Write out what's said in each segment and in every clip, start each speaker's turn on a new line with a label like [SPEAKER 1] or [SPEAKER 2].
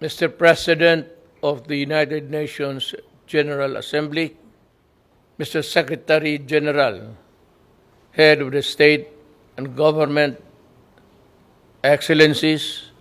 [SPEAKER 1] Mr. President of the United Nations General Assembly, Mr. Secretary General, Head of the State and Government, Excellencies,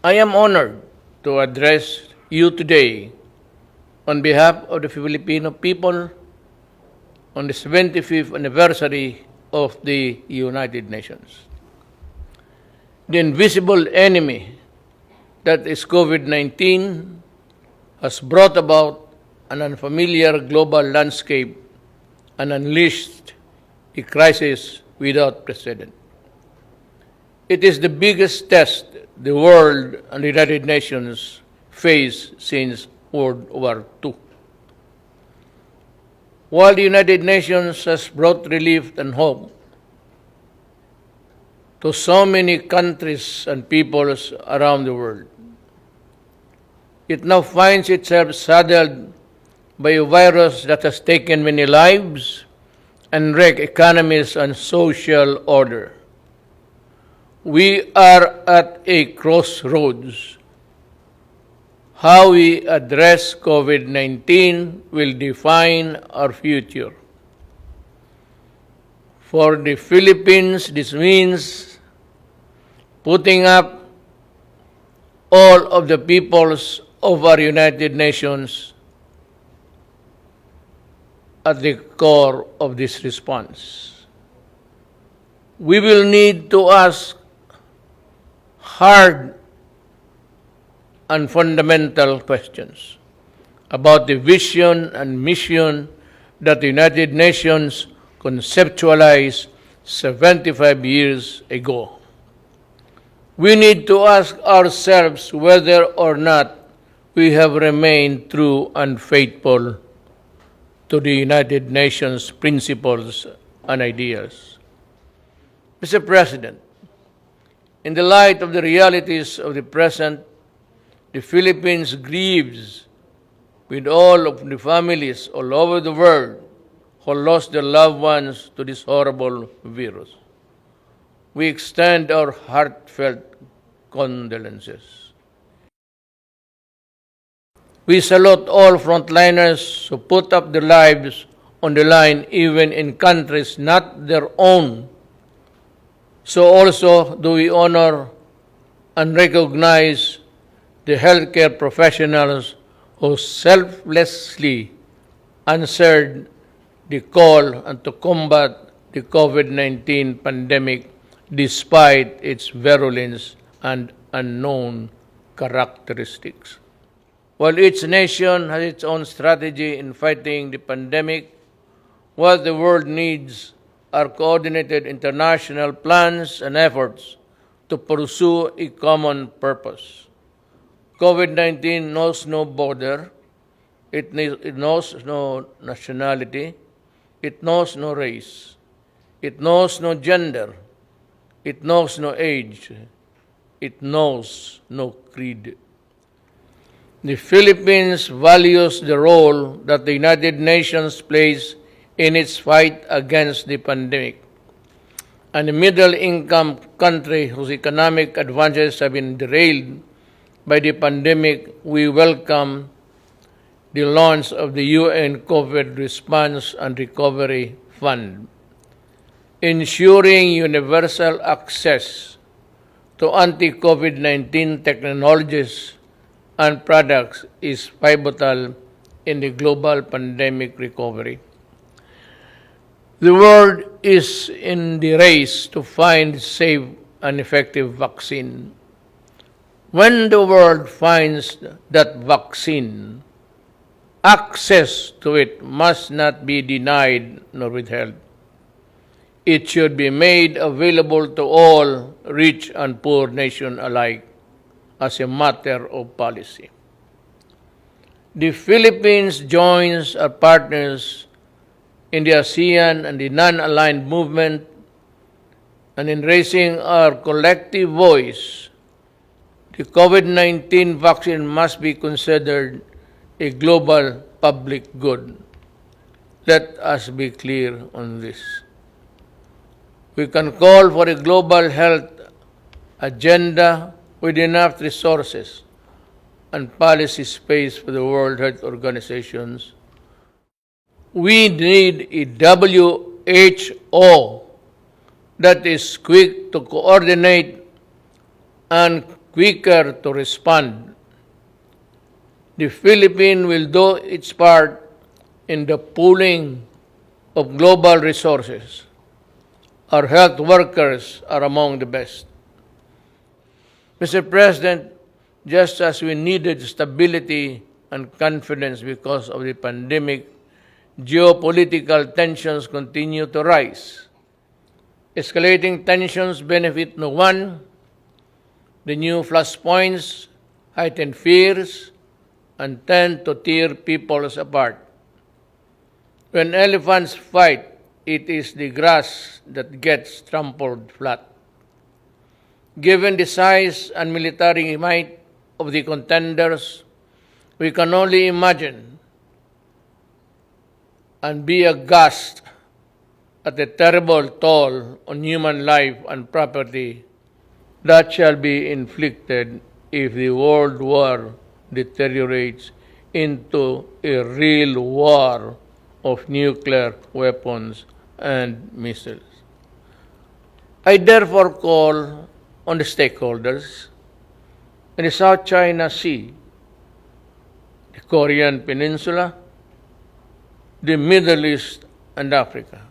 [SPEAKER 1] I am honored to address you today on behalf of the Filipino people on the 75th anniversary of the United Nations. The invisible enemy that is COVID-19 has brought about an unfamiliar global landscape and unleashed a crisis without precedent. It is the biggest test the world and the United Nations face since World War II. While the United Nations has brought relief and hope to so many countries and peoples around the world, it now finds itself saddled by a virus that has taken many lives and wrecked economies and social order. We are at a crossroads. How we address COVID-19 will define our future. For the Philippines, this means putting up all of the peoples of our United Nations at the core of this response. We will need to ask hard and fundamental questions about the vision and mission that the United Nations conceptualized 75 years ago. We need to ask ourselves whether or not we have remained true and faithful to the United Nations principles and ideals. Mr. President, in the light of the realities of the present, the Philippines grieves with all of the families all over the world who lost their loved ones to this horrible virus. We extend our heartfelt condolences. We salute all frontliners who put up their lives on the line even in countries not their own. So also do we honor and recognize the healthcare professionals who selflessly answered the call and to combat the COVID-19 pandemic despite its virulence and unknown characteristics. While each nation has its own strategy in fighting the pandemic, what the world needs are coordinated international plans and efforts to pursue a common purpose. COVID-19 knows no border, it knows no nationality, it knows no race, it knows no gender, it knows no age, it knows no creed. The Philippines values the role that the United Nations plays in its fight against the pandemic. And a middle-income country whose economic advantages have been derailed by the pandemic, we welcome the launch of the UN COVID Response and Recovery Fund. Ensuring universal access to anti-COVID-19 technologies and products is pivotal in the global pandemic recovery. The world is in the race to find safe and effective vaccine. When the world finds that vaccine, access to it must not be denied nor withheld. It should be made available to all rich and poor nations alike as a matter of policy. The Philippines joins our partners in the ASEAN and the non-aligned movement, and in raising our collective voice, the COVID-19 vaccine must be considered a global public good. Let us be clear on this. We can call for a global health agenda with enough resources, and policy space for the World Health Organizations. We need a WHO that is quick to coordinate and quicker to respond. The Philippines will do its part in the pooling of global resources. Our health workers are among the best. Mr. President, just as we needed stability and confidence because of the pandemic, geopolitical tensions continue to rise. Escalating tensions benefit no one. The new flashpoints heighten fears and tend to tear peoples apart. When elephants fight, it is the grass that gets trampled flat. Given the size and military might of the contenders, we can only imagine and be aghast at the terrible toll on human life and property that shall be inflicted if the world war deteriorates into a real war of nuclear weapons and missiles. I therefore call on the stakeholders in the South China Sea, the Korean Peninsula, the Middle East, and Africa.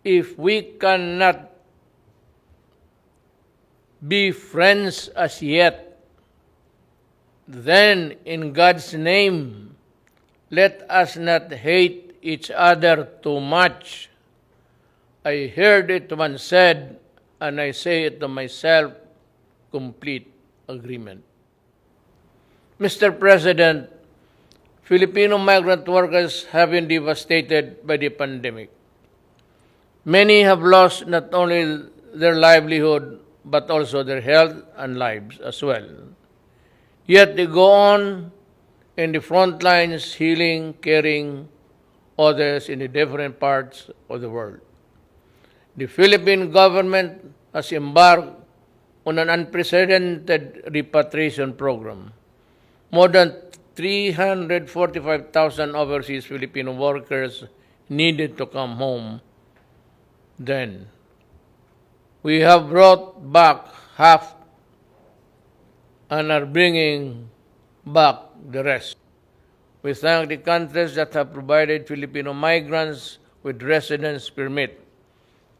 [SPEAKER 1] If we cannot be friends as yet, then in God's name, let us not hate each other too much. I heard it once said, and I say it to myself, complete agreement. Mr. President, Filipino migrant workers have been devastated by the pandemic. Many have lost not only their livelihood, but also their health and lives as well. Yet they go on in the front lines, healing, caring others in the different parts of the world. The Philippine government has embarked on an unprecedented repatriation program. More than 345,000 overseas Filipino workers needed to come home then. We have brought back half and are bringing back the rest. We thank the countries that have provided Filipino migrants with residence permit,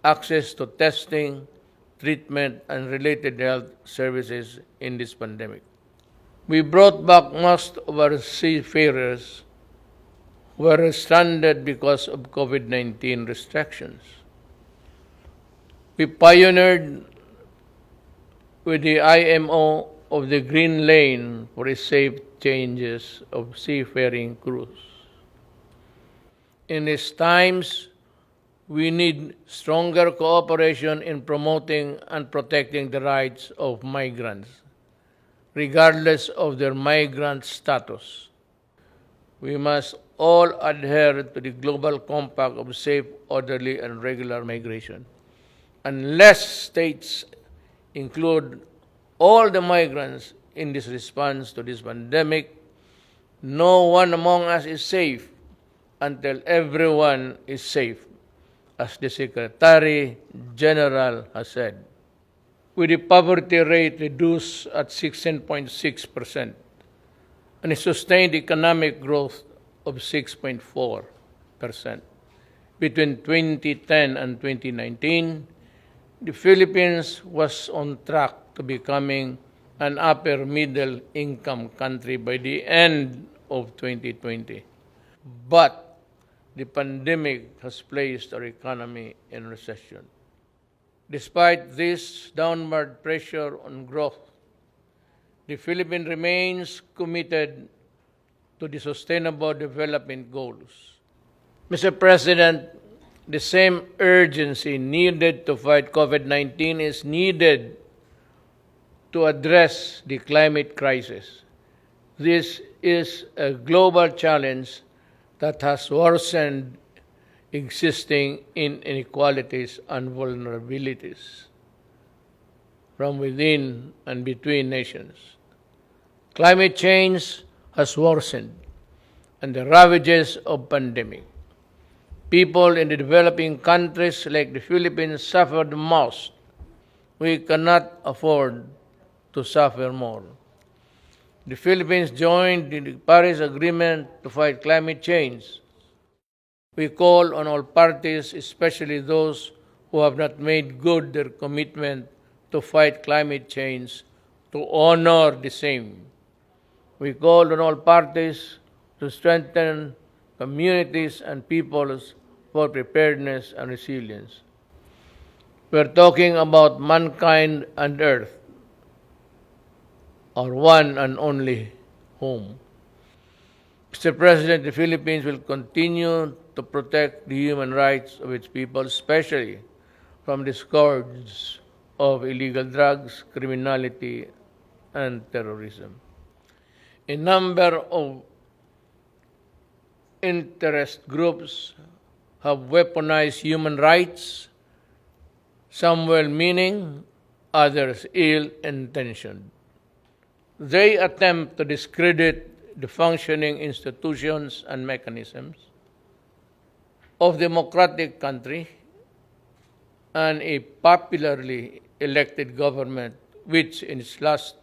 [SPEAKER 1] access to testing, treatment, and related health services in this pandemic. We brought back most of our seafarers who were stranded because of COVID-19 restrictions. We pioneered with the IMO of the Green Lane for a safe changes of seafaring crews. In these times, we need stronger cooperation in promoting and protecting the rights of migrants, regardless of their migrant status. We must all adhere to the Global Compact of safe, orderly, and regular migration. Unless states include all the migrants in this response to this pandemic, no one among us is safe until everyone is safe, as the Secretary General has said. With the poverty rate reduced at 16.6% and a sustained economic growth of 6.4%. Between 2010 and 2019, the Philippines was on track to becoming an upper middle income country by the end of 2020. But the pandemic has placed our economy in recession. Despite this downward pressure on growth, the Philippines remains committed to the Sustainable Development Goals. Mr. President, the same urgency needed to fight COVID-19 is needed to address the climate crisis. This is a global challenge that has worsened existing inequalities and vulnerabilities from within and between nations. Climate change has worsened, and the ravages of pandemic. People in the developing countries like the Philippines suffer the most. We cannot afford to suffer more. The Philippines joined the Paris Agreement to fight climate change. We call on all parties, especially those who have not made good their commitment to fight climate change, to honor the same. We call on all parties to strengthen communities and peoples for preparedness and resilience. We're talking about mankind and Earth, our one and only home. Mr. President, the Philippines will continue to protect the human rights of its people, especially from the scourge of illegal drugs, criminality, and terrorism. A number of interest groups have weaponized human rights, some well-meaning, others ill-intentioned. They attempt to discredit the functioning institutions and mechanisms of democratic country and a popularly elected government which in its last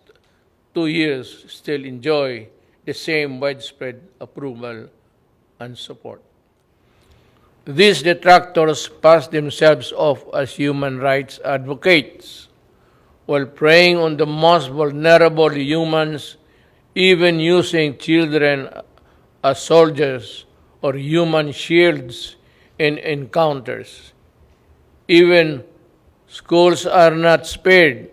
[SPEAKER 1] 2 years still enjoy the same widespread approval and support. These detractors pass themselves off as human rights advocates while preying on the most vulnerable humans, even using children as soldiers or human shields in encounters. Even schools are not spared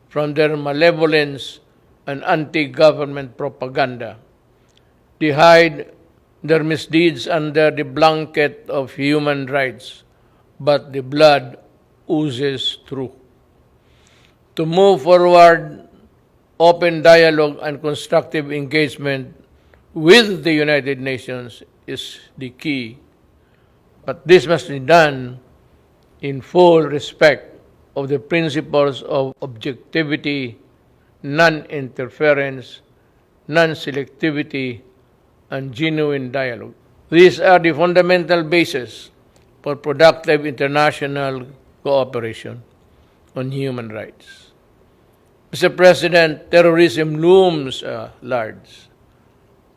[SPEAKER 1] from their malevolence and anti-government propaganda. They hide their misdeeds under the blanket of human rights, but the blood oozes through. To move forward, open dialogue and constructive engagement with the United Nations is the key. But this must be done in full respect of the principles of objectivity, non-interference, non-selectivity, and genuine dialogue. These are the fundamental basis for productive international cooperation on human rights. Mr. President, terrorism looms large.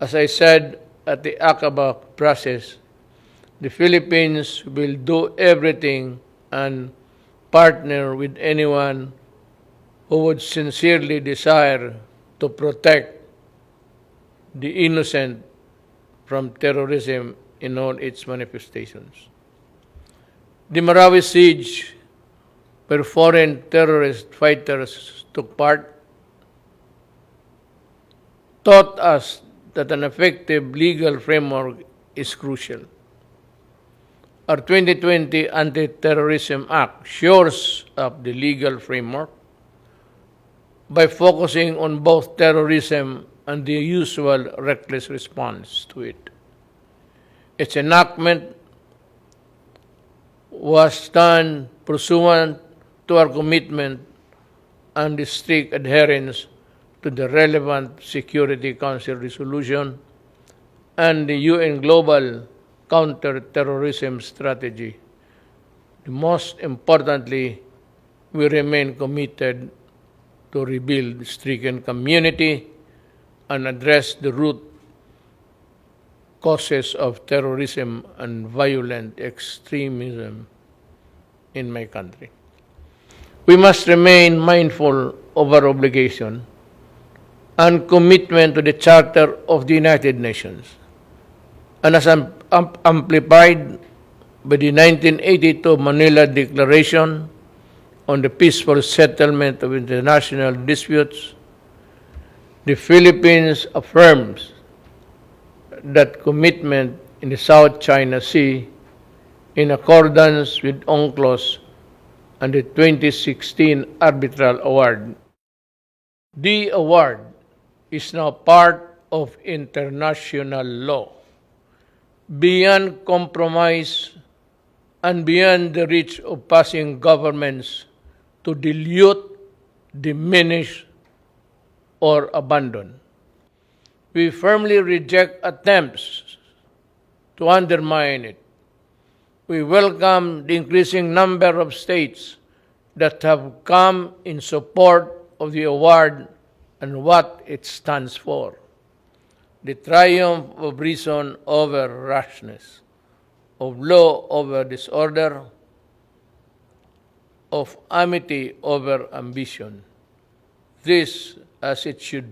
[SPEAKER 1] As I said at the Aqaba process, the Philippines will do everything and partner with anyone who would sincerely desire to protect the innocent from terrorism in all its manifestations. The Marawi siege, where foreign terrorist fighters took part, taught us that an effective legal framework is crucial. Our 2020 Anti-Terrorism Act shores up the legal framework by focusing on both terrorism and the usual reckless response to it. Its enactment was done pursuant to our commitment and the strict adherence to the relevant Security Council resolution and the UN Global Counter-Terrorism Strategy. Most importantly, we remain committed to rebuild the stricken community and address the root causes of terrorism and violent extremism in my country. We must remain mindful of our obligation and commitment to the Charter of the United Nations, and as amplified by the 1982 Manila Declaration on the peaceful settlement of international disputes, the Philippines affirms that commitment in the South China Sea in accordance with UNCLOS and the 2016 Arbitral Award. The award is now part of international law, beyond compromise and beyond the reach of passing governments to dilute, diminish, or abandon. We firmly reject attempts to undermine it. We welcome the increasing number of states that have come in support of the award and what it stands for. The triumph of reason over rashness, of law over disorder, of amity over ambition. This, as it should,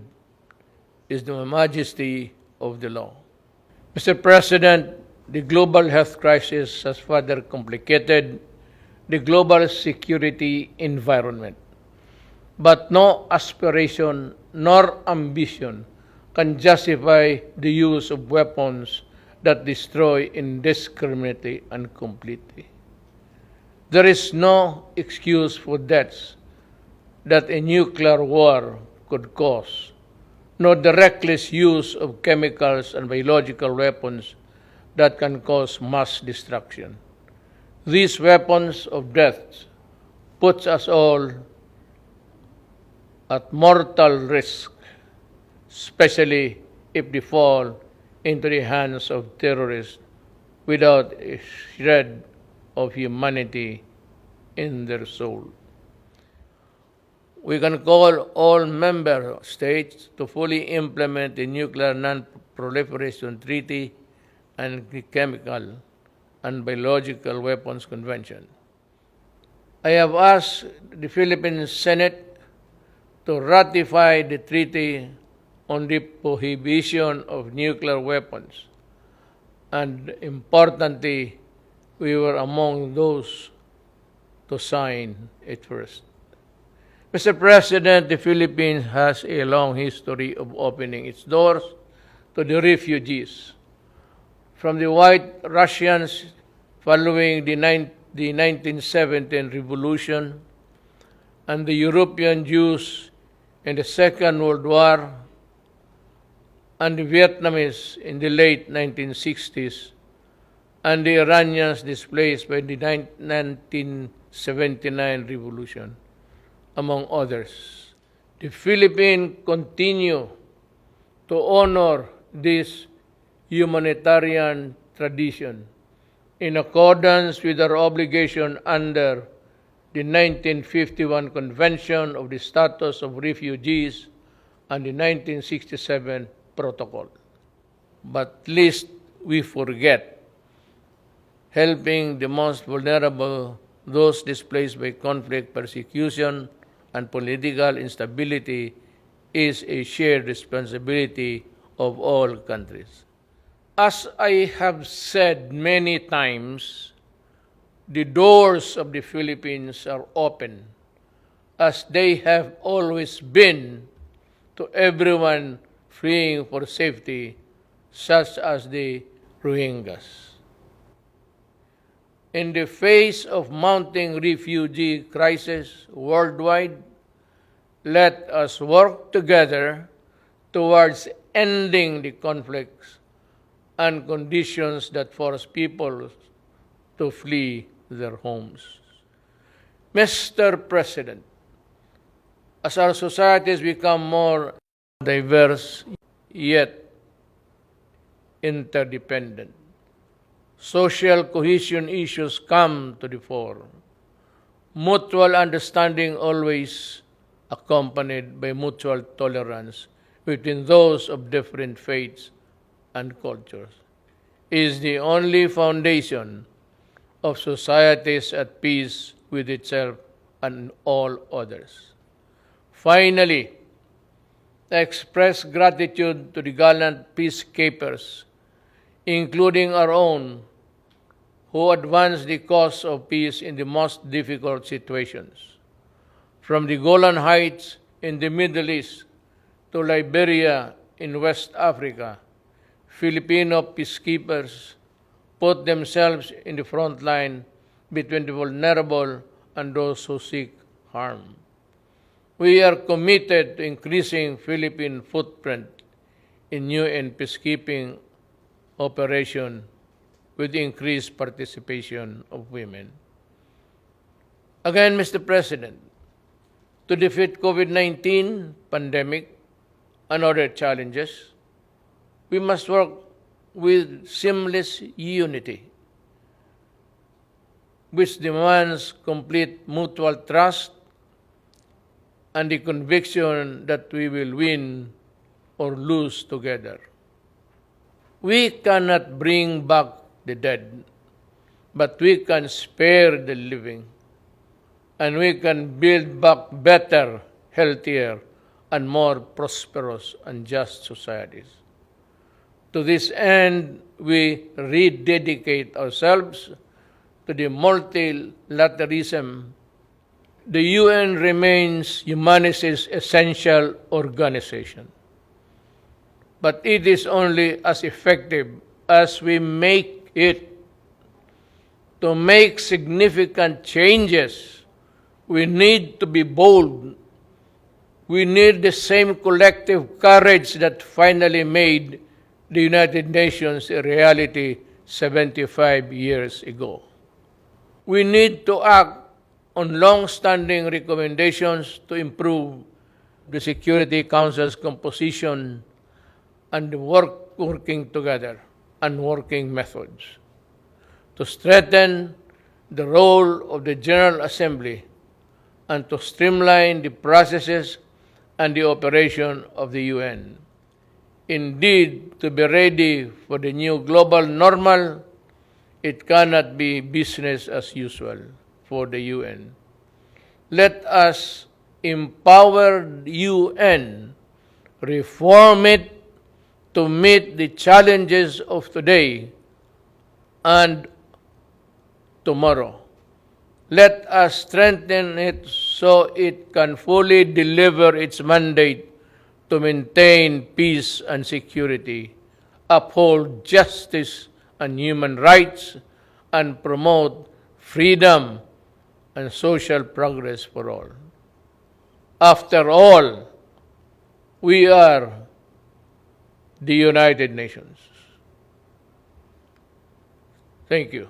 [SPEAKER 1] is the majesty of the law. Mr. President, the global health crisis has further complicated the global security environment. But no aspiration nor ambition can justify the use of weapons that destroy indiscriminately and completely. There is no excuse for deaths that a nuclear war could cause, nor the reckless use of chemicals and biological weapons that can cause mass destruction. These weapons of death puts us all at mortal risk, especially if they fall into the hands of terrorists without a shred of humanity in their soul. We can call all member states to fully implement the Nuclear Non-Proliferation Treaty and the Chemical and Biological Weapons Convention. I have asked the Philippine Senate to ratify the treaty on the prohibition of nuclear weapons, and importantly, we were among those to sign it first. Mr. President, the Philippines has a long history of opening its doors to the refugees. From the White Russians following the 1917 revolution and the European Jews in the Second World War and the Vietnamese in the late 1960s and the Iranians displaced by the 1979 revolution, among others. The Philippines continue to honor this humanitarian tradition in accordance with our obligation under the 1951 Convention of the Status of Refugees and the 1967 Protocol. But lest we forget, helping the most vulnerable, those displaced by conflict, persecution, and political instability is a shared responsibility of all countries. As I have said many times, the doors of the Philippines are open, as they have always been, to everyone fleeing for safety, such as the Rohingyas. In the face of mounting refugee crisis worldwide, let us work together towards ending the conflicts and conditions that force people to flee their homes. Mr. President, as our societies become more diverse yet interdependent, social cohesion issues come to the fore. Mutual understanding always accompanied by mutual tolerance between those of different faiths and cultures is the only foundation of societies at peace with itself and all others. Finally, I express gratitude to the gallant peacekeepers, including our own, who advance the cause of peace in the most difficult situations. From the Golan Heights in the Middle East to Liberia in West Africa, Filipino peacekeepers put themselves in the front line between the vulnerable and those who seek harm. We are committed to increasing Philippine footprint in UN peacekeeping operation with increased participation of women. Again, Mr. President, to defeat COVID-19 pandemic and other challenges, We must work with seamless unity, which demands complete mutual trust and the conviction that we will win or lose together. We cannot bring back the dead, but we can spare the living, and we can build back better, healthier, and more prosperous and just societies. To this end, we rededicate ourselves to the multilateralism. The UN remains humanity's essential organization, but it is only as effective as we make it. To make significant changes, we need to be bold. We need the same collective courage that finally made the United Nations a reality 75 years ago. We need to act on long-standing recommendations to improve the Security Council's composition and the working together and working methods, to strengthen the role of the General Assembly and to streamline the processes and the operation of the UN. Indeed, to be ready for the new global normal, it cannot be business as usual for the UN. Let us empower the UN, reform it to meet the challenges of today and tomorrow. Let us strengthen it so it can fully deliver its mandate to maintain peace and security, uphold justice and human rights, and promote freedom and social progress for all. After all, we are the United Nations. Thank you.